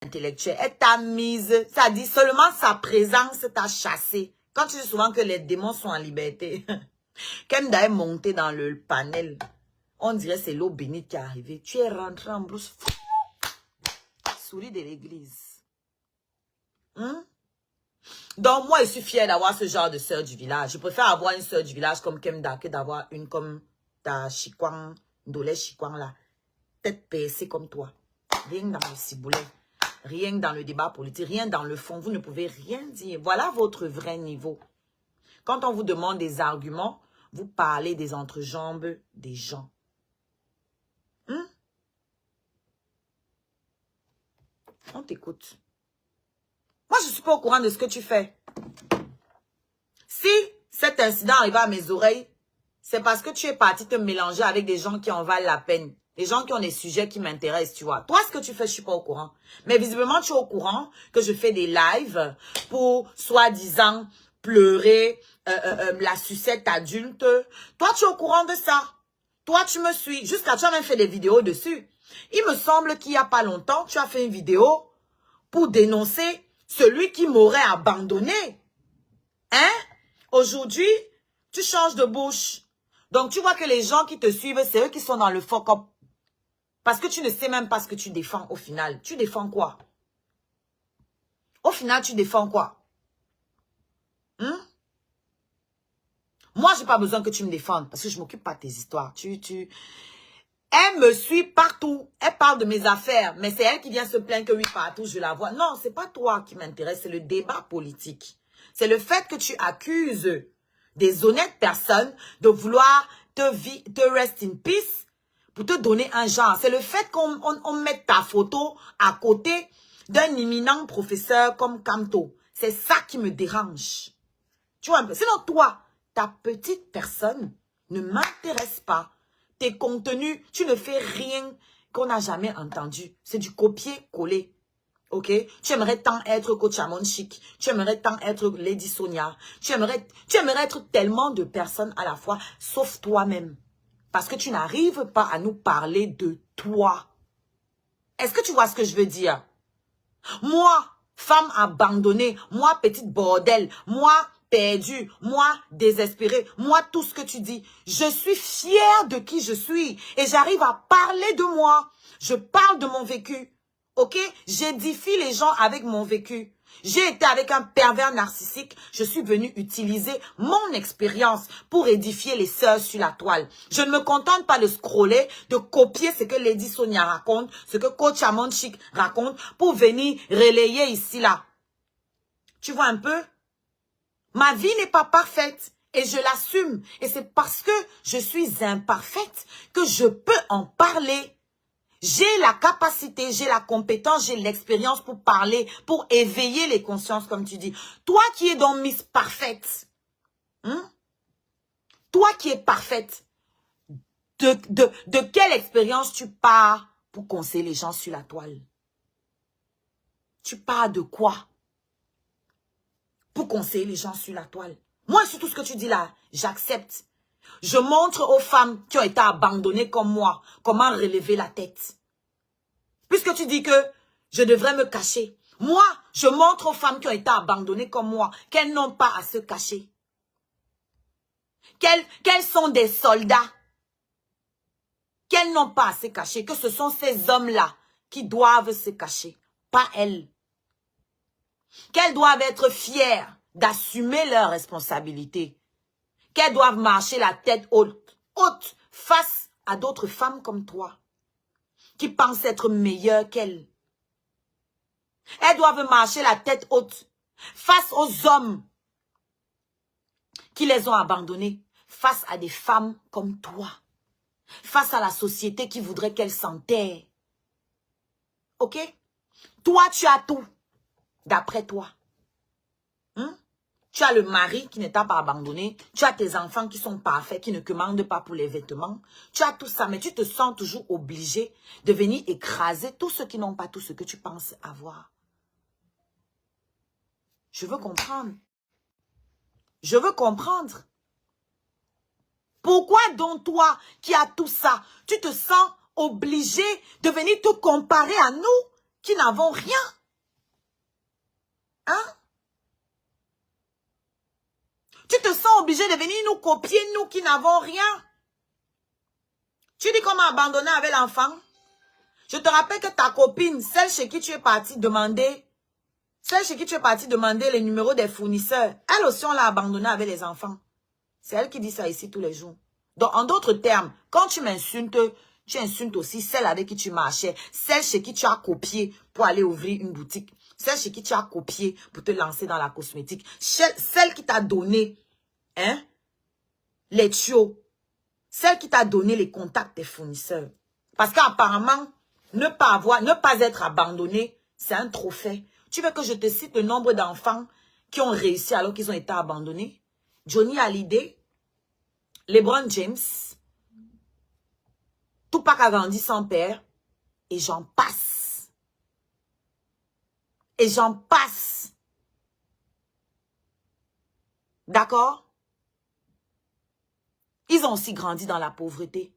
intellectuelle. Elle t'a mise, ça dit seulement sa présence t'a chassé. Quand tu dis souvent que les démons sont en liberté, Kemda est monté dans le panel. On dirait que c'est l'eau bénite qui est arrivée. Tu es rentré en blouse. Souris de l'église. Donc, moi, je suis fière d'avoir ce genre de sœur du village. Je préfère avoir une sœur du village comme Kemda que d'avoir une comme ta Chikwang, Ndolé Chikwang là. Tête percée comme toi. Rien dans le ciboulet. Rien dans le débat politique. Rien dans le fond. Vous ne pouvez rien dire. Voilà votre vrai niveau. Quand on vous demande des arguments, vous parlez des entrejambes des gens. On t'écoute. Moi, je ne suis pas au courant de ce que tu fais. Si cet incident arrive à mes oreilles, c'est parce que tu es parti te mélanger avec des gens qui en valent la peine. Des gens qui ont des sujets qui m'intéressent, tu vois. Toi, ce que tu fais, je ne suis pas au courant. Mais visiblement, tu es au courant que je fais des lives pour, soi-disant, pleurer la sucette adulte. Toi, tu es au courant de ça. Toi, tu me suis. Jusqu'à tu as même fait des vidéos dessus. Il me semble qu'il n'y a pas longtemps, tu as fait une vidéo pour dénoncer celui qui m'aurait abandonné. Hein? Aujourd'hui, tu changes de bouche. Donc, tu vois que les gens qui te suivent, c'est eux qui sont dans le fuck-up. Parce que tu ne sais même pas ce que tu défends au final. Tu défends quoi? Au final, tu défends quoi? Moi, je n'ai pas besoin que tu me défendes parce que je ne m'occupe pas de tes histoires. Elle me suit partout. Elle parle de mes affaires. Mais c'est elle qui vient se plaindre que oui, partout, je la vois. Non, ce n'est pas toi qui m'intéresse. C'est le débat politique. C'est le fait que tu accuses des honnêtes personnes de vouloir te rest in peace pour te donner un genre. C'est le fait qu'on mette ta photo à côté d'un éminent professeur comme Kamto. C'est ça qui me dérange. Tu vois un peu. Sinon, toi, ta petite personne ne m'intéresse pas. Tes contenus, tu ne fais rien qu'on n'a jamais entendu. C'est du copier-coller. Ok? Tu aimerais tant être Coach Amon Chic. Tu aimerais tant être Lady Sonia. Tu aimerais être tellement de personnes à la fois, sauf toi-même. Parce que tu n'arrives pas à nous parler de toi. Est-ce que tu vois ce que je veux dire? Moi, femme abandonnée, moi, petite bordel, moi, perdue, moi, désespérée, moi, tout ce que tu dis. Je suis fière de qui je suis et j'arrive à parler de moi. Je parle de mon vécu. Ok? J'édifie les gens avec mon vécu. J'ai été avec un pervers narcissique. Je suis venue utiliser mon expérience pour édifier les sœurs sur la toile. Je ne me contente pas de scroller, de copier ce que Lady Sonia raconte, ce que Coach Amon Chic raconte pour venir relayer ici, là. Tu vois un peu? Ma vie n'est pas parfaite et je l'assume. Et c'est parce que je suis imparfaite que je peux en parler. J'ai la capacité, j'ai la compétence, j'ai l'expérience pour parler, pour éveiller les consciences, comme tu dis. Toi qui es dans Miss Parfaite, toi qui es parfaite, de quelle expérience tu pars pour conseiller les gens sur la toile? Tu pars de quoi pour conseiller les gens sur la toile? Moi, sur tout ce que tu dis là, j'accepte. Je montre aux femmes qui ont été abandonnées comme moi comment relever la tête. Puisque tu dis que je devrais me cacher. Moi, je montre aux femmes qui ont été abandonnées comme moi qu'elles n'ont pas à se cacher. Qu'elles sont des soldats. Qu'elles n'ont pas à se cacher. Que ce sont ces hommes-là qui doivent se cacher. Pas elles. Qu'elles doivent être fières d'assumer leurs responsabilités. Qu'elles doivent marcher la tête haute face à d'autres femmes comme toi, qui pensent être meilleures qu'elles. Elles doivent marcher la tête haute face aux hommes qui les ont abandonnées, face à des femmes comme toi, face à la société qui voudrait qu'elles s'enterrent. Ok? Toi, tu as tout, d'après toi. Tu as le mari qui ne t'a pas abandonné. Tu as tes enfants qui sont parfaits, qui ne commandent pas pour les vêtements. Tu as tout ça, mais tu te sens toujours obligé de venir écraser tous ceux qui n'ont pas tout ce que tu penses avoir. Je veux comprendre. Je veux comprendre. Pourquoi donc toi qui as tout ça, tu te sens obligé de venir te comparer à nous qui n'avons rien. Hein? Tu te sens obligé de venir nous copier, nous qui n'avons rien. Tu dis comment abandonner avec l'enfant? Je te rappelle que ta copine, celle chez qui tu es parti demander, les numéros des fournisseurs, elle aussi on l'a abandonnée avec les enfants. C'est elle qui dit ça ici tous les jours. Donc en d'autres termes, quand tu m'insultes, tu insultes aussi celle avec qui tu marchais, celle chez qui tu as copié pour aller ouvrir une boutique, celle chez qui tu as copié pour te lancer dans la cosmétique, celle qui t'a donné les tuyaux, celle qui t'a donné les contacts des fournisseurs. Parce qu'apparemment, ne pas être abandonné, c'est un trophée. Tu veux que je te cite le nombre d'enfants qui ont réussi alors qu'ils ont été abandonnés? Johnny Hallyday, LeBron James, Tupac a grandi sans père, et j'en passe. Et j'en passe. D'accord? Ils ont aussi grandi dans la pauvreté.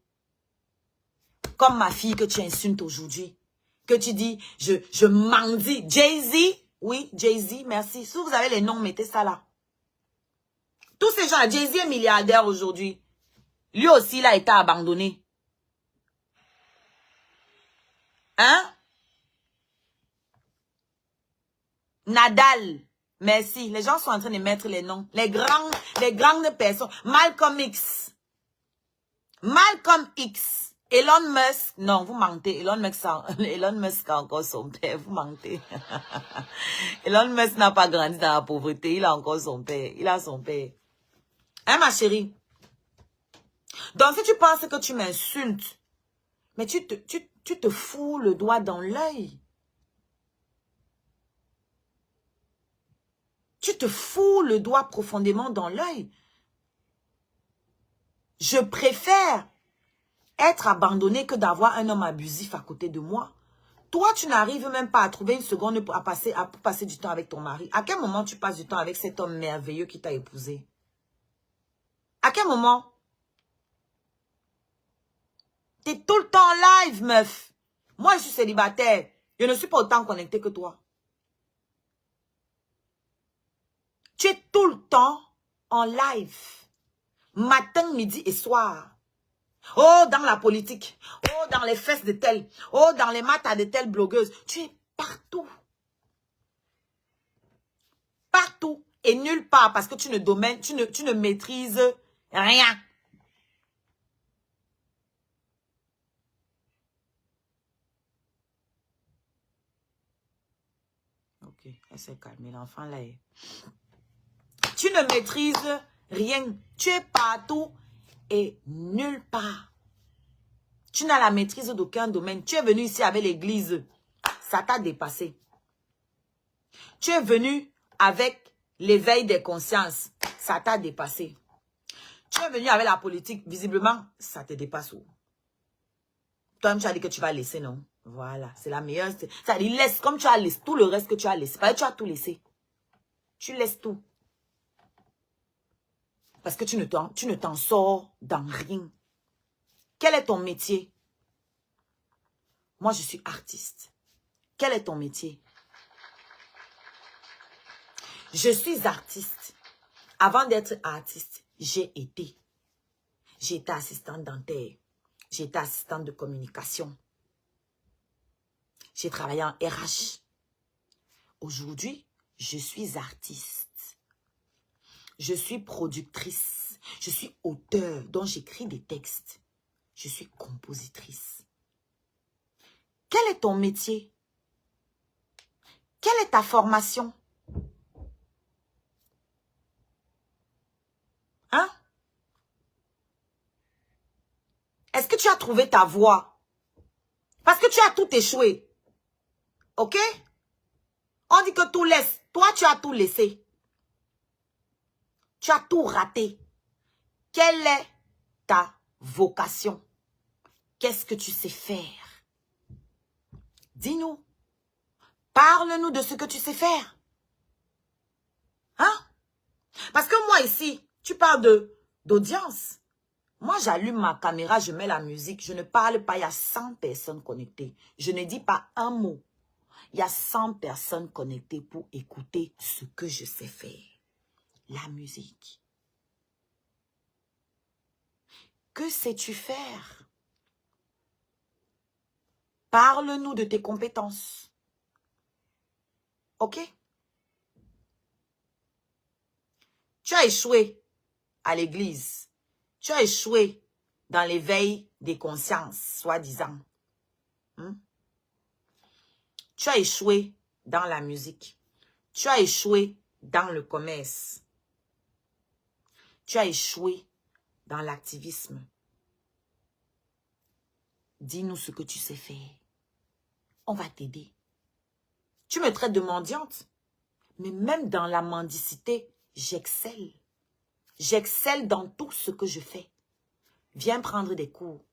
Comme ma fille que tu insultes aujourd'hui. Que tu dis, je mendie. Jay-Z, oui, Jay-Z, merci. Si vous avez les noms, mettez ça là. Tous ces gens, Jay-Z est milliardaire aujourd'hui. Lui aussi, il a été abandonné. Hein? Nadal, merci. Les gens sont en train de mettre les noms. Les grandes personnes. Malcolm X. Malcolm X. Elon Musk, non, vous mentez. Elon Musk a encore son père, vous mentez. Elon Musk n'a pas grandi dans la pauvreté, il a encore son père. Il a son père. Hein, ma chérie? Donc, si tu penses que tu m'insultes, mais tu te fous le doigt dans l'œil. Tu te fous le doigt profondément dans l'œil. Je préfère être abandonné que d'avoir un homme abusif à côté de moi. Toi, tu n'arrives même pas à trouver une seconde pour passer du temps avec ton mari. À quel moment tu passes du temps avec cet homme merveilleux qui t'a épousé? À quel moment? T'es tout le temps en live, meuf. Moi, je suis célibataire. Je ne suis pas autant connectée que toi. Tu es tout le temps en live. Matin, midi et soir. Oh, dans la politique. Oh, dans les fesses de telle. Oh, dans les maths de telle blogueuse. Tu es partout. Partout et nulle part parce que tu ne maîtrises rien. Ok, elle s'est calmée. L'enfant là est... Tu ne maîtrises rien. Tu es partout et nulle part. Tu n'as la maîtrise d'aucun domaine. Tu es venu ici avec l'église. Ça t'a dépassé. Tu es venu avec l'éveil des consciences. Ça t'a dépassé. Tu es venu avec la politique. Visiblement, ça te dépasse. Toi-même, tu as dit que tu vas laisser, non? Voilà, c'est la meilleure. Ça dit, laisse comme tu as laissé tout le reste que tu as laissé. Parce que tu as tout laissé. Tu laisses tout. Parce que tu ne t'en sors dans rien. Quel est ton métier? Moi, je suis artiste. Quel est ton métier? Je suis artiste. Avant d'être artiste, j'ai été assistante dentaire. J'ai été assistante de communication. J'ai travaillé en RH. Aujourd'hui, je suis artiste. Je suis productrice. Je suis auteur, dont j'écris des textes. Je suis compositrice. Quel est ton métier? Quelle est ta formation? Hein? Est-ce que tu as trouvé ta voie? Parce que tu as tout échoué. Ok? On dit que tout laisse. Toi, tu as tout laissé. Tu as tout raté. Quelle est ta vocation? Qu'est-ce que tu sais faire? Dis-nous. Parle-nous de ce que tu sais faire. Hein? Parce que moi ici, tu parles d'audience. Moi, j'allume ma caméra, je mets la musique. Je ne parle pas, il y a 100 personnes connectées. Je ne dis pas un mot. Il y a 100 personnes connectées pour écouter ce que je sais faire. La musique. Que sais-tu faire? Parle-nous de tes compétences. Ok? Tu as échoué à l'église. Tu as échoué dans l'éveil des consciences, soi-disant. Tu as échoué dans la musique. Tu as échoué dans le commerce. Tu as échoué dans l'activisme. Dis-nous ce que tu sais faire. On va t'aider. Tu me traites de mendiante. Mais même dans la mendicité, j'excelle. J'excelle dans tout ce que je fais. Viens prendre des cours.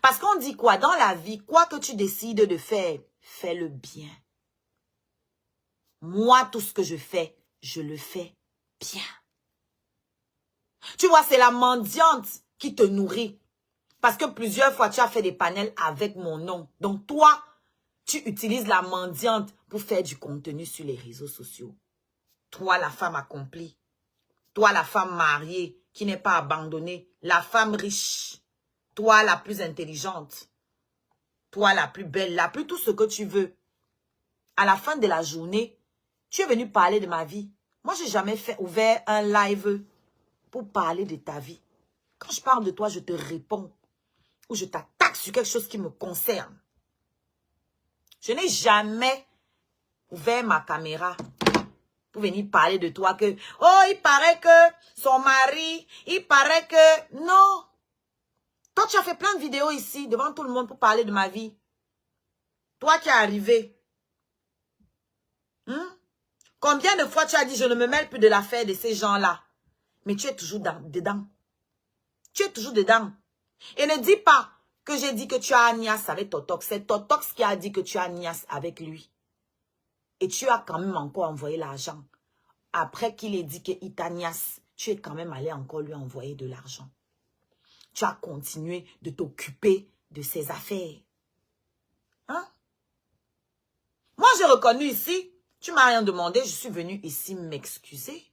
Parce qu'on dit quoi? Dans la vie, quoi que tu décides de faire, fais-le bien. Moi, tout ce que je fais, je le fais bien. Tu vois, c'est la mendiante qui te nourrit. Parce que plusieurs fois, tu as fait des panels avec mon nom. Donc toi, tu utilises la mendiante pour faire du contenu sur les réseaux sociaux. Toi, la femme accomplie. Toi, la femme mariée qui n'est pas abandonnée. La femme riche. Toi, la plus intelligente. Toi, la plus belle, la plus tout ce que tu veux. À la fin de la journée, tu es venu parler de ma vie. Moi, j'ai jamais ouvert un live pour parler de ta vie. Quand je parle de toi, je te réponds. Ou je t'attaque sur quelque chose qui me concerne. Je n'ai jamais ouvert ma caméra pour venir parler de toi que, oh, il paraît que son mari, il paraît que, non. Toi, tu as fait plein de vidéos ici, devant tout le monde, pour parler de ma vie. Toi qui es arrivé. Combien de fois tu as dit, je ne me mêle plus de l'affaire de ces gens-là. Mais tu es toujours dedans. Tu es toujours dedans. Et ne dis pas que j'ai dit que tu as Nias avec Totox. C'est Totox qui a dit que tu as Nias avec lui. Et tu as quand même encore envoyé l'argent. Après qu'il ait dit qu'il t'a Nias, tu es quand même allé encore lui envoyer de l'argent. Tu as continué de t'occuper de ses affaires. Hein? Moi, j'ai reconnu ici, tu m'as rien demandé, je suis venue ici m'excuser.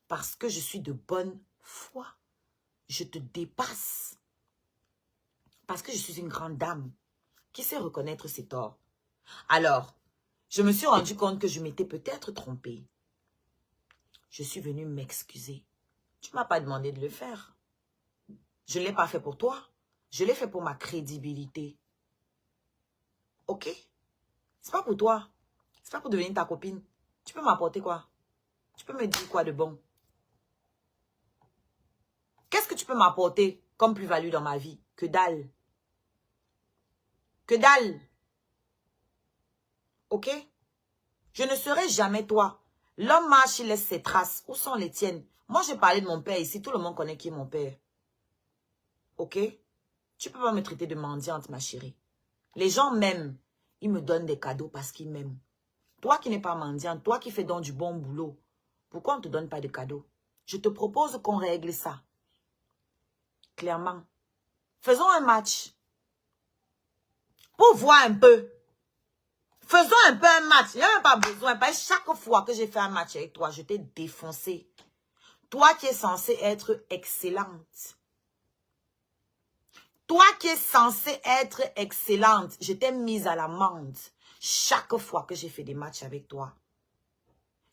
Parce que je suis de bonne foi. Je te dépasse. Parce que je suis une grande dame qui sait reconnaître ses torts. Alors, je me suis rendu compte que je m'étais peut-être trompée. Je suis venue m'excuser. Tu ne m'as pas demandé de le faire. Je ne l'ai pas fait pour toi. Je l'ai fait pour ma crédibilité. Ok? C'est pas pour toi. C'est pas pour devenir ta copine. Tu peux m'apporter quoi? Tu peux me dire quoi de bon? Qu'est-ce que tu peux m'apporter comme plus-value dans ma vie? Que dalle. Que dalle. Ok? Je ne serai jamais toi. L'homme marche, il laisse ses traces. Où sont les tiennes? Moi, j'ai parlé de mon père ici. Tout le monde connaît qui est mon père. Ok? Tu peux pas me traiter de mendiante, ma chérie. Les gens m'aiment. Ils me donnent des cadeaux parce qu'ils m'aiment. Toi qui n'es pas mendiante, toi qui fais donc du bon boulot, pourquoi on ne te donne pas de cadeaux? Je te propose qu'on règle ça. Clairement. Faisons un match. Pour voir un peu. Faisons un peu un match. Il n'y a même pas besoin. Parce que chaque fois que j'ai fait un match avec toi, je t'ai défoncé. Toi qui es censée être excellente. Toi qui es censée être excellente, je t'ai mise à l'amende. Chaque fois que j'ai fait des matchs avec toi,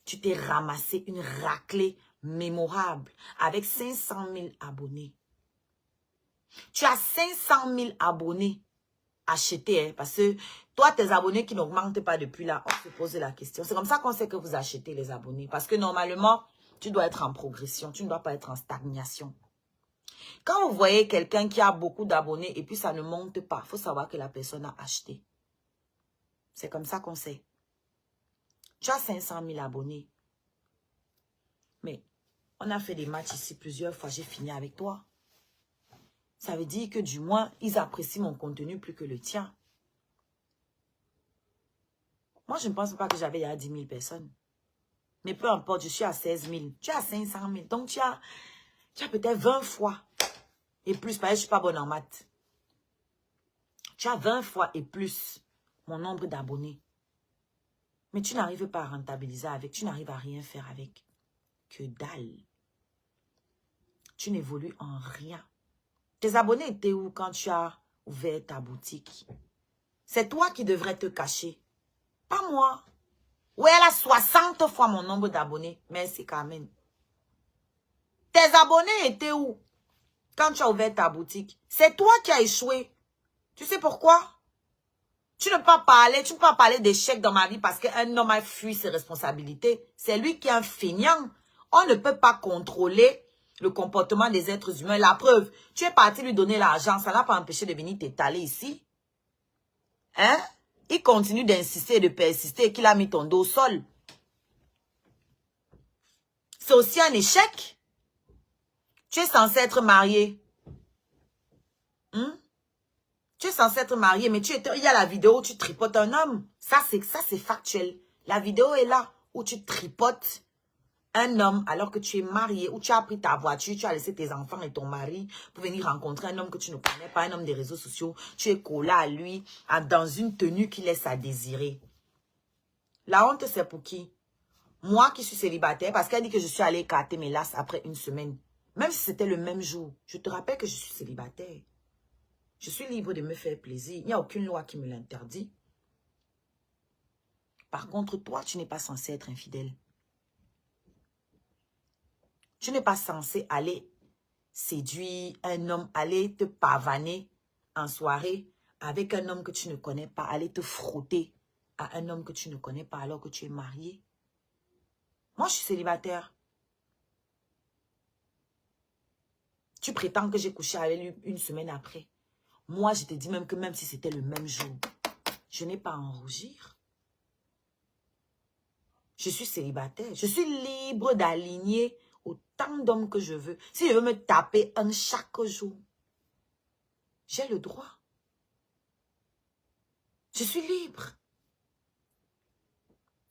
tu t'es ramassé une raclée mémorable avec 500 000 abonnés. Tu as 500 000 abonnés achetés, hein, parce que toi, tes abonnés qui n'augmentent pas depuis là, on se pose la question. C'est comme ça qu'on sait que vous achetez les abonnés. Parce que normalement, tu dois être en progression. Tu ne dois pas être en stagnation. Quand vous voyez quelqu'un qui a beaucoup d'abonnés et puis ça ne monte pas, il faut savoir que la personne a acheté. C'est comme ça qu'on sait. Tu as 500 000 abonnés. Mais on a fait des matchs ici plusieurs fois. J'ai fini avec toi. Ça veut dire que du moins, ils apprécient mon contenu plus que le tien. Moi, je ne pense pas que j'avais il y a 10 000 personnes. Mais peu importe, je suis à 16 000. Tu as 500 000. Donc, tu as peut-être 20 fois. Et plus, parce que je ne suis pas bonne en maths. Tu as 20 fois et plus mon nombre d'abonnés. Mais tu n'arrives pas à rentabiliser avec, tu n'arrives à rien faire avec. Que dalle. Tu n'évolues en rien. Tes abonnés étaient où quand tu as ouvert ta boutique? C'est toi qui devrais te cacher. Pas moi. Oui, elle a 60 fois mon nombre d'abonnés. Merci Carmen. Tes abonnés étaient où quand tu as ouvert ta boutique? C'est toi qui as échoué. Tu sais pourquoi? Tu ne peux pas parler d'échec dans ma vie parce qu'un homme a fui ses responsabilités. C'est lui qui est un feignant. On ne peut pas contrôler le comportement des êtres humains. La preuve, tu es parti lui donner l'argent. Ça n'a pas empêché de venir t'étaler ici. Hein? Il continue d'insister et de persister qu'il a mis ton dos au sol. C'est aussi un échec. Tu es censé être marié. Tu es censé être marié, mais il y a la vidéo où tu tripotes un homme. Ça, c'est factuel. La vidéo est là où tu tripotes un homme alors que tu es marié, où tu as pris ta voiture, tu as laissé tes enfants et ton mari pour venir rencontrer un homme que tu ne connais pas, un homme des réseaux sociaux. Tu es collé à lui dans une tenue qui laisse à désirer. La honte, c'est pour qui? Moi qui suis célibataire, parce qu'elle dit que je suis allée écarter mes lasses après une semaine. Même si c'était le même jour. Je te rappelle que je suis célibataire. Je suis libre de me faire plaisir. Il n'y a aucune loi qui me l'interdit. Par contre, toi, tu n'es pas censé être infidèle. Tu n'es pas censé aller séduire un homme, aller te pavaner en soirée avec un homme que tu ne connais pas, aller te frotter à un homme que tu ne connais pas alors que tu es marié. Moi, je suis célibataire. Tu prétends que j'ai couché avec lui une semaine après. Moi, je te dis même que même si c'était le même jour, je n'ai pas à en rougir. Je suis célibataire. Je suis libre d'aligner autant d'hommes que je veux. Si je veux me taper un chaque jour, j'ai le droit. Je suis libre.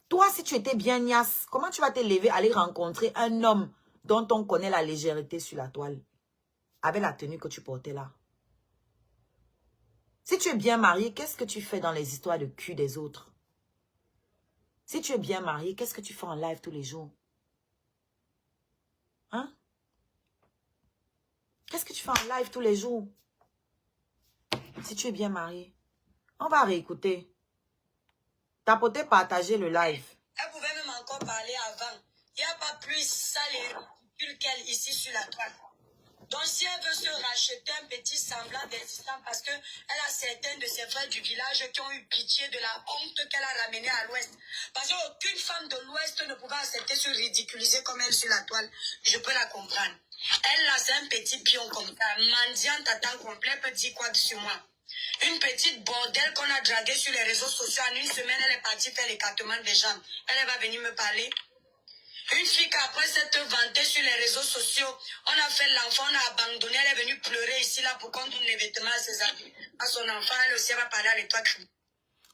Toi, si tu étais bien niasse, comment tu vas te lever, aller rencontrer un homme dont on connaît la légèreté sur la toile, avec la tenue que tu portais là? Si tu es bien marié, qu'est-ce que tu fais dans les histoires de cul des autres? Si tu es bien marié, qu'est-ce que tu fais en live tous les jours? Hein? Qu'est-ce que tu fais en live tous les jours? Si tu es bien marié. On va réécouter. Tapoter, partager le live. Elle pouvait même encore parler avant. Il n'y a pas plus sale et ridicule qu'elle ici sur la toile. Donc si elle veut se racheter un petit semblant d'existence parce qu'elle a certaines de ses frères du village qui ont eu pitié de la honte qu'elle a ramenée à l'ouest. Parce qu'aucune femme de l'ouest ne pouvait accepter se ridiculiser comme elle sur la toile. Je peux la comprendre. Elle là, c'est un petit pion comme ça. Mendiante à temps complet peut dire quoi sur moi? Une petite bordelle qu'on a draguée sur les réseaux sociaux. En une semaine, elle est partie faire l'écartement des jambes. Elle va venir me parler. Une fille qui après s'être vantée sur les réseaux sociaux, on a fait l'enfant, on a abandonné, elle est venue pleurer ici là pour qu'on donne les vêtements à ses amis. À son enfant, elle aussi va parler avec toi.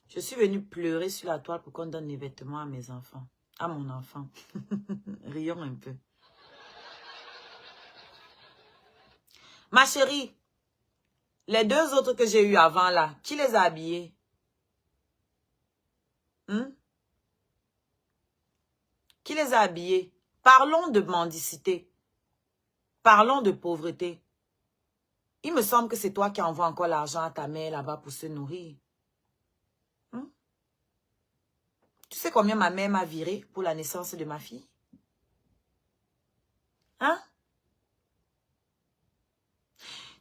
Je suis venue pleurer sur la toile pour qu'on donne les vêtements à mes enfants. À mon enfant. Rions un peu. Ma chérie, les deux autres que j'ai eu avant là, qui les a habillés? Qui les a habillés? Parlons de mendicité. Parlons de pauvreté. Il me semble que c'est toi qui envoies encore l'argent à ta mère là-bas pour se nourrir. Tu sais combien ma mère m'a viré pour la naissance de ma fille? Hein?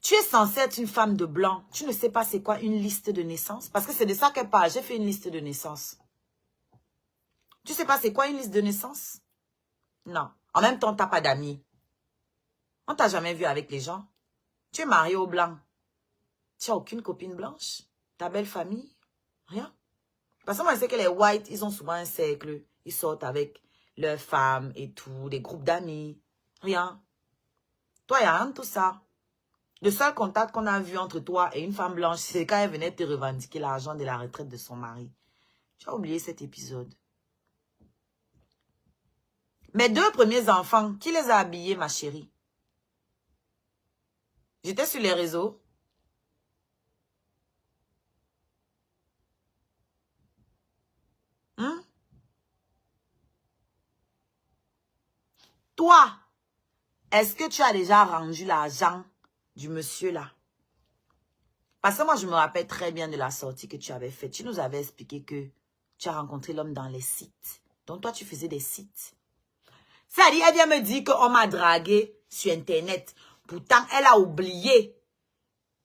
Tu es censée être une femme de blanc. Tu ne sais pas c'est quoi une liste de naissance? Parce que c'est de ça qu'elle parle. J'ai fait une liste de naissance. Tu sais pas c'est quoi une liste de naissance? Non. En même temps, tu n'as pas d'amis. On t'a jamais vu avec les gens. Tu es marié au blanc. Tu n'as aucune copine blanche? Ta belle famille? Rien. Parce que moi, je sais que les whites, ils ont souvent un cercle. Ils sortent avec leurs femmes et tout, des groupes d'amis. Rien. Toi, il n'y a rien de tout ça. Le seul contact qu'on a vu entre toi et une femme blanche, c'est quand elle venait te revendiquer l'argent de la retraite de son mari. Tu as oublié cet épisode. Mes deux premiers enfants, qui les a habillés, ma chérie? J'étais sur les réseaux. toi, est-ce que tu as déjà rendu l'argent du monsieur là? Parce que moi, je me rappelle très bien de la sortie que tu avais faite. Tu nous avais expliqué que tu as rencontré l'homme dans les sites. Donc, toi, tu faisais des sites. C'est-à-dire, elle vient me dire qu'on m'a dragué sur Internet. Pourtant, elle a oublié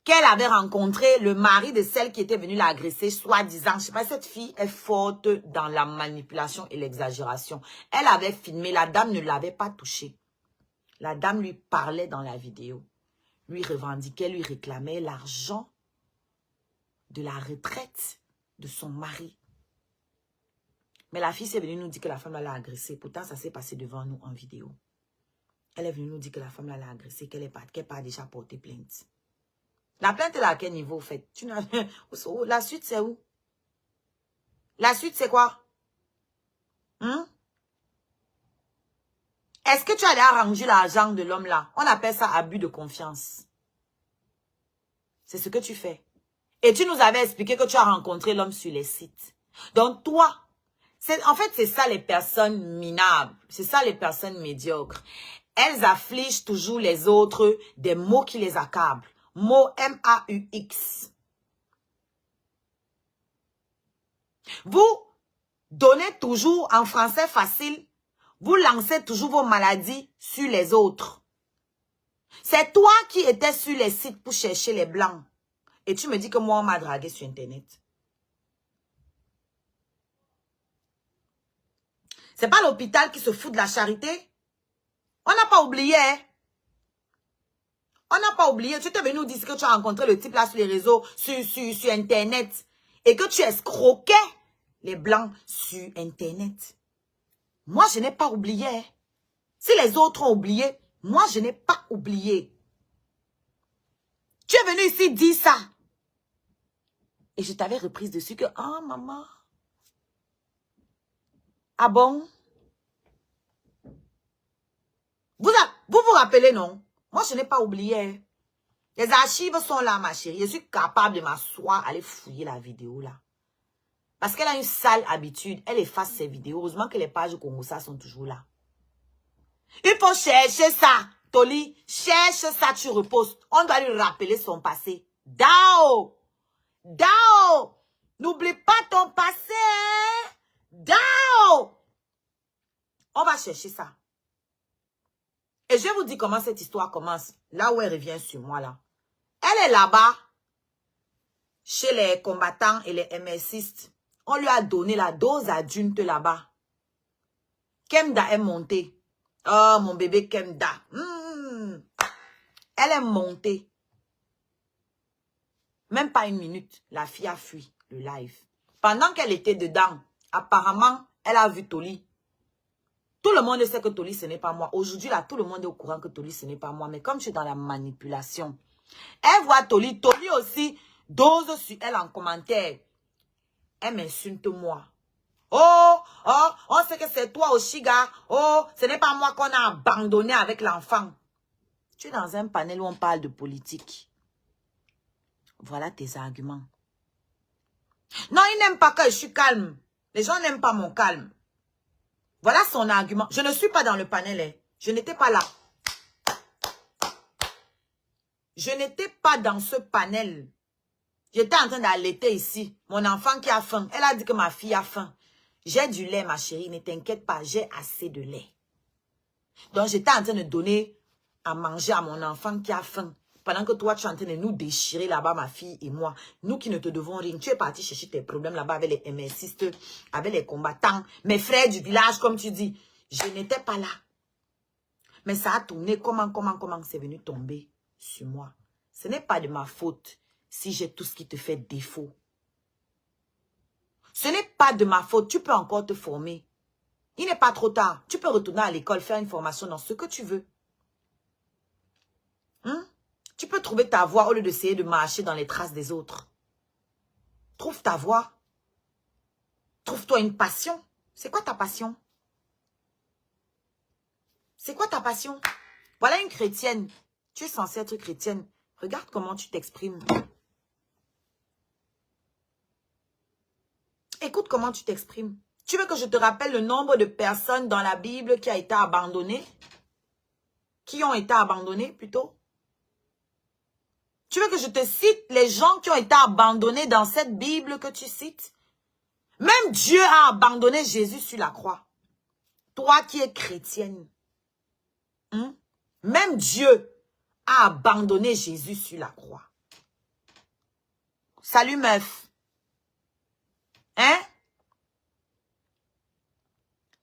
qu'elle avait rencontré le mari de celle qui était venue l'agresser, soi-disant. Je sais pas, cette fille est forte dans la manipulation et l'exagération. Elle avait filmé, la dame ne l'avait pas touchée. La dame lui parlait dans la vidéo. Lui revendiquait, lui réclamait l'argent de la retraite de son mari. Mais la fille s'est venue nous dire que la femme l'a agressée. Pourtant, ça s'est passé devant nous en vidéo. Elle est venue nous dire que la femme l'a agressée, qu'elle n'a déjà porté plainte. La plainte est à quel niveau, en fait? La suite, c'est où? La suite, c'est quoi? Est-ce que tu as arrangé l'argent de l'homme là? On appelle ça abus de confiance. C'est ce que tu fais. Et tu nous avais expliqué que tu as rencontré l'homme sur les sites. Donc toi, en fait, c'est ça les personnes minables. C'est ça les personnes médiocres. Elles affligent toujours les autres des mots qui les accablent. Mots M-A-U-X. Vous donnez toujours en français facile. Vous lancez toujours vos maladies sur les autres. C'est toi qui étais sur les sites pour chercher les blancs. Et tu me dis que moi, on m'a dragué sur Internet. C'est pas l'hôpital qui se fout de la charité. On n'a pas oublié. Hein? On n'a pas oublié. Tu t'es venu nous dire que tu as rencontré le type là sur les réseaux, sur Internet. Et que tu escroquais les blancs sur Internet. Moi, je n'ai pas oublié. Hein? Si les autres ont oublié, moi, je n'ai pas oublié. Tu es venu ici dire ça. Et je t'avais reprise dessus que, ah, maman. Ah bon? Vous vous rappelez, non? Moi, je n'ai pas oublié. Les archives sont là, ma chérie. Je suis capable de m'asseoir, aller fouiller la vidéo, là. Parce qu'elle a une sale habitude. Elle efface ses vidéos. Heureusement que les pages Congosa sont toujours là. Il faut chercher ça, Toli. Cherche ça, tu reposes. On doit lui rappeler son passé. Dao! Dao! N'oublie pas ton passé, hein? Dao! On va chercher ça. Et je vous dis comment cette histoire commence. Là où elle revient sur moi, là. Elle est là-bas, chez les combattants et les MSistes. On lui a donné la dose adulte là-bas. Kemda est montée. Oh, mon bébé Kemda. Elle est montée. Même pas une minute, la fille a fui le live. Pendant qu'elle était dedans, apparemment, elle a vu Toli. Tout le monde sait que Toli, ce n'est pas moi. Aujourd'hui, là, tout le monde est au courant que Toli, ce n'est pas moi. Mais comme je suis dans la manipulation, elle voit Toli. Toli aussi dose sur elle en commentaire. Elle m'insulte moi. Oh, on sait que c'est toi aussi, gars. Oh, ce n'est pas moi qu'on a abandonné avec l'enfant. Tu es dans un panel où on parle de politique. Voilà tes arguments. Non, ils n'aiment pas que je suis calme. Les gens n'aiment pas mon calme. Voilà son argument. Je ne suis pas dans le panel. Hein. Je n'étais pas là. Je n'étais pas dans ce panel. J'étais en train d'allaiter ici. Mon enfant qui a faim. Elle a dit que ma fille a faim. J'ai du lait, ma chérie. Ne t'inquiète pas. J'ai assez de lait. Donc, j'étais en train de donner à manger à mon enfant qui a faim. Pendant que toi, tu es en train de nous déchirer là-bas, ma fille et moi. Nous qui ne te devons rien. Tu es parti chercher tes problèmes là-bas avec les MSistes, avec les combattants, mes frères du village, comme tu dis. Je n'étais pas là. Mais ça a tourné. Comment c'est venu tomber sur moi? Ce n'est pas de ma faute si j'ai tout ce qui te fait défaut. Ce n'est pas de ma faute. Tu peux encore te former. Il n'est pas trop tard. Tu peux retourner à l'école, faire une formation dans ce que tu veux. Tu peux trouver ta voie au lieu d'essayer de marcher dans les traces des autres. Trouve ta voie. Trouve-toi une passion. C'est quoi ta passion? C'est quoi ta passion? Voilà une chrétienne. Tu es censée être chrétienne. Regarde comment tu t'exprimes. Écoute comment tu t'exprimes. Tu veux que je te rappelle le nombre de personnes dans la Bible qui a été abandonnées? qui ont été abandonnés plutôt? Tu veux que je te cite les gens qui ont été abandonnés dans cette Bible que tu cites? Même Dieu a abandonné Jésus sur la croix. Toi qui es chrétienne. Même Dieu a abandonné Jésus sur la croix. Salut meuf. Hein?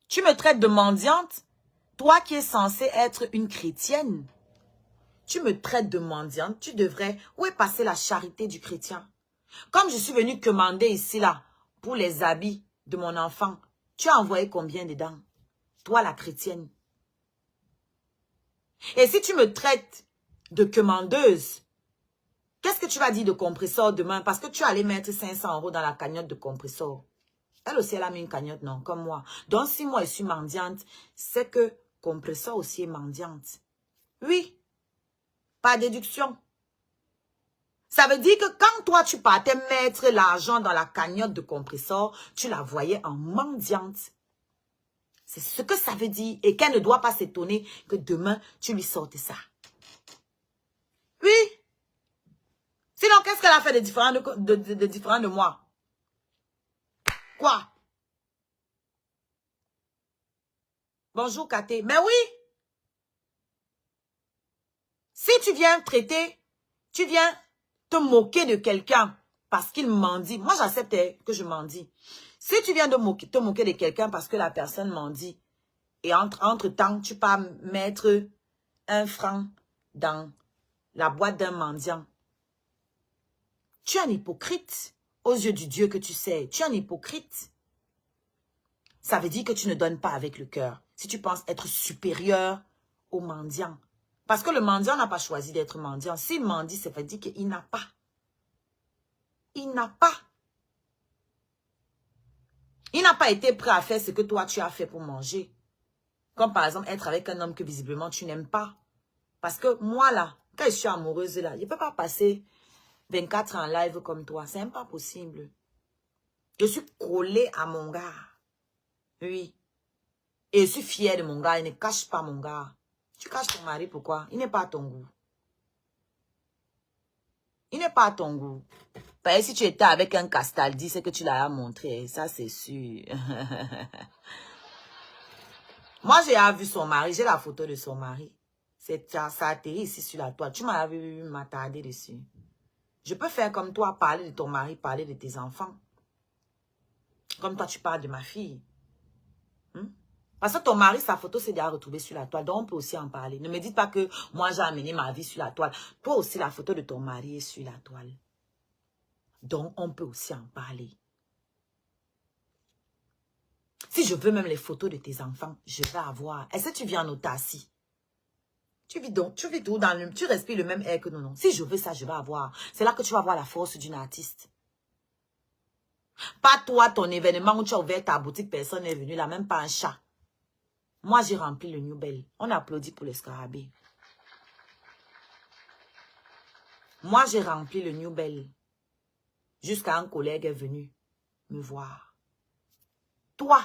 Tu me traites de mendiante? Toi qui es censée être une chrétienne. Tu me traites de mendiante, tu devrais... Où est passée la charité du chrétien? Comme je suis venue commander ici, là, pour les habits de mon enfant, tu as envoyé combien dedans? Toi, la chrétienne. Et si tu me traites de commandeuse, qu'est-ce que tu vas dire de compresseur demain? Parce que tu allais mettre 500 € dans la cagnotte de compresseur. Elle aussi, elle a mis une cagnotte, non, comme moi. Donc, si moi, je suis mendiante, c'est que compresseur aussi est mendiante. Oui. Par déduction. Ça veut dire que quand toi, tu partais mettre l'argent dans la cagnotte de compresseur, tu la voyais en mendiante. C'est ce que ça veut dire. Et qu'elle ne doit pas s'étonner que demain, tu lui sortes ça. Oui. Sinon, qu'est-ce qu'elle a fait de différent de moi? Quoi? Bonjour, Katé. Mais oui. Si tu viens traiter, tu viens te moquer de quelqu'un parce qu'il mendie. Moi, j'accepte que je mendie. Si tu viens de te moquer de quelqu'un parce que la personne mendie, et entre-temps, tu peux mettre 1 franc dans la boîte d'un mendiant, tu es un hypocrite aux yeux du Dieu que tu sais. Tu es un hypocrite. Ça veut dire que tu ne donnes pas avec le cœur. Si tu penses être supérieur au mendiant. Parce que le mendiant n'a pas choisi d'être mendiant. S'il mendie, ça veut dire qu'il n'a pas. Il n'a pas. Il n'a pas été prêt à faire ce que toi, tu as fait pour manger. Comme par exemple, être avec un homme que visiblement tu n'aimes pas. Parce que moi, là, quand je suis amoureuse, là, je ne peux pas passer 24 ans en live comme toi. C'est même pas possible. Je suis collée à mon gars. Oui. Et je suis fière de mon gars. Il ne cache pas mon gars. Tu caches ton mari, pourquoi? Il n'est pas à ton goût. Il n'est pas à ton goût. Parce que si tu étais avec un Castaldi, c'est que tu l'as montré. Ça, c'est sûr. Moi, j'ai vu son mari. J'ai la photo de son mari. Ça atterrit ici sur la toile. Tu m'as vu m'attarder dessus. Je peux faire comme toi, parler de ton mari, parler de tes enfants. Comme toi, tu parles de ma fille. Parce que ton mari, sa photo s'est déjà retrouvée sur la toile. Donc, on peut aussi en parler. Ne me dites pas que moi, j'ai amené ma vie sur la toile. Toi aussi, la photo de ton mari est sur la toile. Donc, on peut aussi en parler. Si je veux même les photos de tes enfants, je vais avoir. Est-ce que tu vis en autarcie? Tu vis tout dans le... Tu respires le même air que nous, non? Si je veux ça, je vais avoir. C'est là que tu vas voir la force d'une artiste. Pas toi, ton événement où tu as ouvert ta boutique, personne n'est venu là, même pas un chat. Moi, j'ai rempli le New Bell. On applaudit pour les scarabées. Moi, j'ai rempli le New Bell. Jusqu'à un collègue est venu me voir. Toi,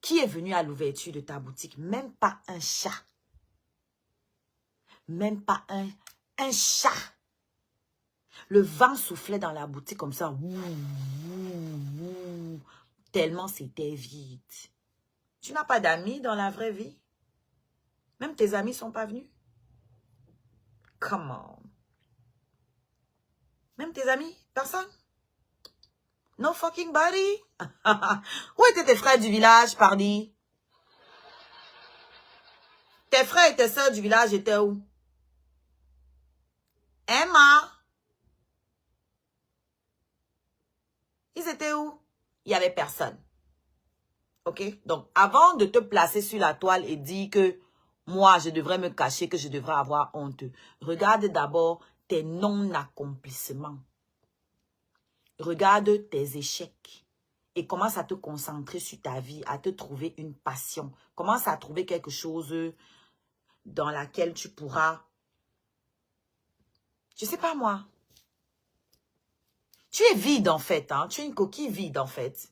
qui est venu à l'ouverture de ta boutique, même pas un chat. Même pas un chat. Le vent soufflait dans la boutique comme ça. Tellement c'était vide. Tu n'as pas d'amis dans la vraie vie? Même tes amis ne sont pas venus? Come on. Même tes amis? Personne? No fucking body? Où étaient tes frères du village, pardi? Tes frères et tes sœurs du village étaient où? Emma? Ils étaient où? Il n'y avait personne. Ok? Donc, avant de te placer sur la toile et dire que moi, je devrais me cacher, que je devrais avoir honte, regarde d'abord tes non-accomplissements. Regarde tes échecs. Et commence à te concentrer sur ta vie, à te trouver une passion. Commence à trouver quelque chose dans laquelle tu pourras... Je sais pas moi. Tu es vide en fait. Hein? Tu es une coquille vide en fait.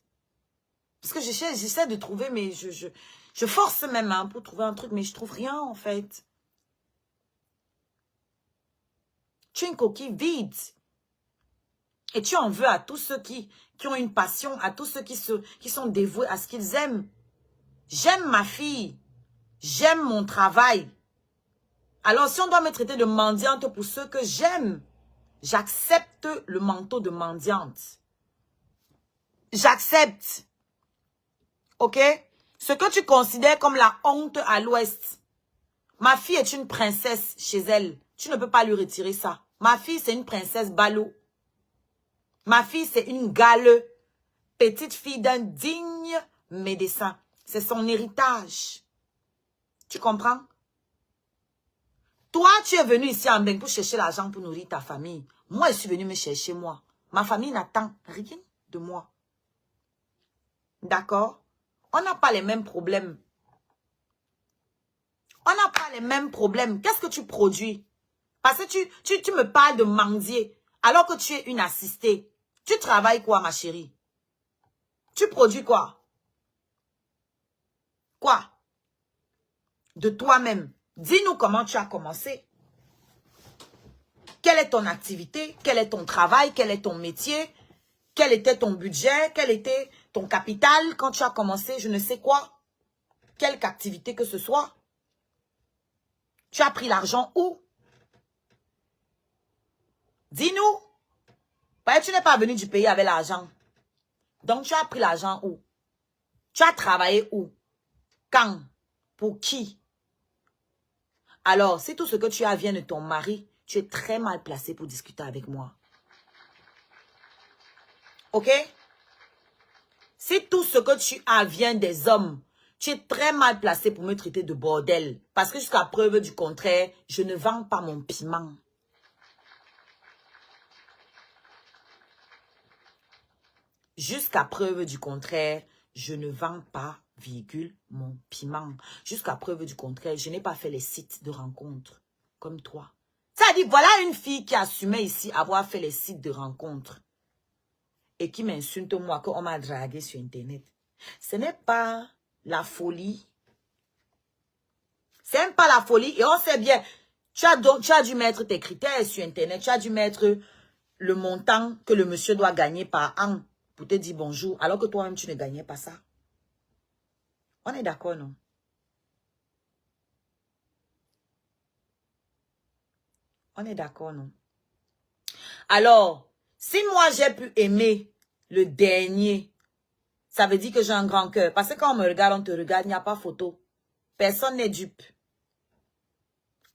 Parce que j'essaie de trouver, mais je force même hein, pour trouver un truc, mais je trouve rien en fait. Tu es une coquille vide. Et tu en veux à tous ceux qui ont une passion, à tous ceux qui sont dévoués à ce qu'ils aiment. J'aime ma fille. J'aime mon travail. Alors, si on doit me traiter de mendiante pour ceux que j'aime, j'accepte le manteau de mendiante. J'accepte. OK? Ce que tu considères comme la honte à l'ouest. Ma fille est une princesse chez elle. Tu ne peux pas lui retirer ça. Ma fille, c'est une princesse ballot. Ma fille, c'est une gale. Petite fille d'un digne médecin. C'est son héritage. Tu comprends? Toi, tu es venu ici en Beng pour chercher l'argent pour nourrir ta famille. Moi, je suis venu me chercher moi. Ma famille n'attend rien de moi. D'accord? On n'a pas les mêmes problèmes. On n'a pas les mêmes problèmes. Qu'est-ce que tu produis? Parce que tu me parles de mendier alors que tu es une assistée. Tu travailles quoi, ma chérie? Tu produis quoi? Quoi? De toi-même. Dis-nous comment tu as commencé. Quelle est ton activité? Quel est ton travail? Quel est ton métier? Quel était ton budget? Quel était ton capital quand tu as commencé? Je ne sais quoi. Quelque activité que ce soit. Tu as pris l'argent où? Dis-nous. Tu n'es pas venu du pays avec l'argent. Donc, tu as pris l'argent où? Tu as travaillé où? Quand? Pour qui? Alors, si tout ce que tu as vient de ton mari, tu es très mal placé pour discuter avec moi. OK? Si tout ce que tu as vient des hommes, tu es très mal placé pour me traiter de bordel. Parce que jusqu'à preuve du contraire, je ne vends pas mon piment. Jusqu'à preuve du contraire, je ne vends pas, virgule, mon piment. Jusqu'à preuve du contraire, je n'ai pas fait les sites de rencontres comme toi. Ça dit, voilà une fille qui assumait ici avoir fait les sites de rencontres et qui m'insulte moi qu'on m'a dragué sur Internet. Ce n'est pas la folie. Ce n'est pas la folie et on sait bien. Tu as dû mettre tes critères sur Internet. Tu as dû mettre le montant que le monsieur doit gagner par an pour te dire bonjour, alors que toi-même, tu ne gagnais pas ça. On est d'accord, non? On est d'accord, non? Alors, si moi, j'ai pu aimer le dernier, ça veut dire que j'ai un grand cœur. Parce que quand on me regarde, on te regarde, il n'y a pas photo. Personne n'est dupe.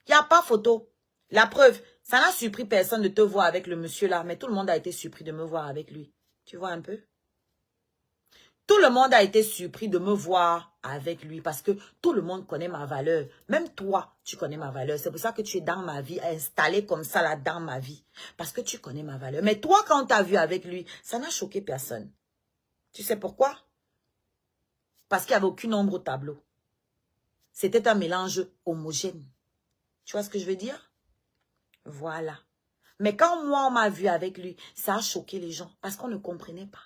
Il n'y a pas photo. La preuve, ça n'a surpris personne de te voir avec le monsieur là, mais tout le monde a été surpris de me voir avec lui. Tu vois un peu? Tout le monde a été surpris de me voir avec lui parce que tout le monde connaît ma valeur. Même toi, tu connais ma valeur. C'est pour ça que tu es dans ma vie, installé comme ça là dans ma vie. Parce que tu connais ma valeur. Mais toi, quand tu as vu avec lui, ça n'a choqué personne. Tu sais pourquoi? Parce qu'il n'y avait aucune ombre au tableau. C'était un mélange homogène. Tu vois ce que je veux dire? Voilà. Mais quand moi, on m'a vu avec lui, ça a choqué les gens parce qu'on ne comprenait pas.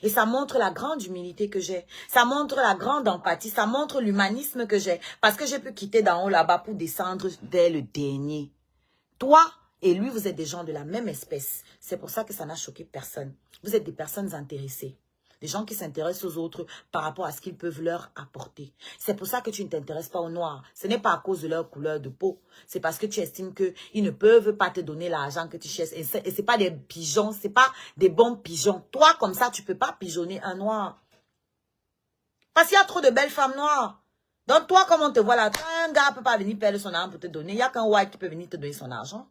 Et ça montre la grande humilité que j'ai. Ça montre la grande empathie. Ça montre l'humanisme que j'ai. Parce que j'ai pu quitter d'en haut là-bas pour descendre vers le dernier. Toi et lui, vous êtes des gens de la même espèce. C'est pour ça que ça n'a choqué personne. Vous êtes des personnes intéressées. Des gens qui s'intéressent aux autres par rapport à ce qu'ils peuvent leur apporter. C'est pour ça que tu ne t'intéresses pas aux Noirs. Ce n'est pas à cause de leur couleur de peau. C'est parce que tu estimes qu'ils ne peuvent pas te donner l'argent que tu cherches. Et ce n'est pas des pigeons, ce n'est pas des bons pigeons. Toi, comme ça, tu ne peux pas pigeonner un Noir. Parce qu'il y a trop de belles femmes noires. Donc toi, comme on te voit là, un gars ne peut pas venir perdre son argent pour te donner. Il n'y a qu'un white qui peut venir te donner son argent.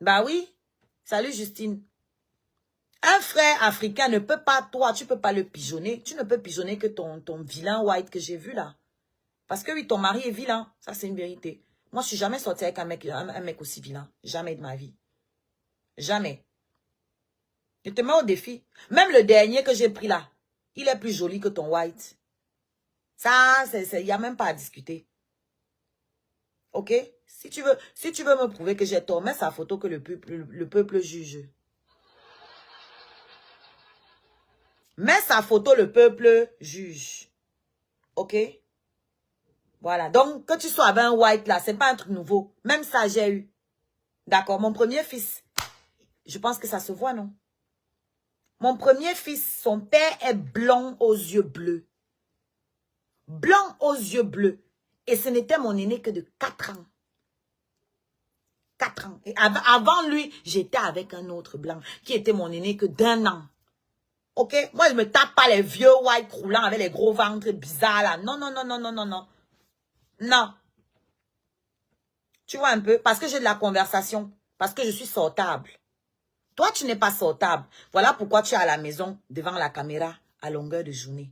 Bah oui. Salut Justine. Un frère africain ne peut pas, toi, tu ne peux pas le pigeonner. Tu ne peux pigeonner que ton vilain white que j'ai vu là. Parce que oui, ton mari est vilain. Ça, c'est une vérité. Moi, je ne suis jamais sortie avec un mec aussi vilain. Jamais de ma vie. Jamais. Je te mets au défi. Même le dernier que j'ai pris là, il est plus joli que ton white. Ça, il n'y a même pas à discuter. Ok? Si tu veux me prouver que j'ai tort, mets sa photo que le peuple juge. Mets sa photo, le peuple juge. Ok? Voilà. Donc, que tu sois avec un white là, c'est pas un truc nouveau. Même ça, j'ai eu. D'accord. Mon premier fils, je pense que ça se voit, non? Mon premier fils, son père est blond aux yeux bleus. Blanc aux yeux bleus. Et ce n'était mon aîné que de 4 ans. 4 ans. Et avant lui, j'étais avec un autre blanc qui était mon aîné que d'1 an. Ok? Moi, je me tape pas les vieux white roulants avec les gros ventres bizarres là. Non, non, non, non, non, non, non. Non. Tu vois un peu? Parce que j'ai de la conversation. Parce que je suis sortable. Toi, tu n'es pas sortable. Voilà pourquoi tu es à la maison, devant la caméra, à longueur de journée.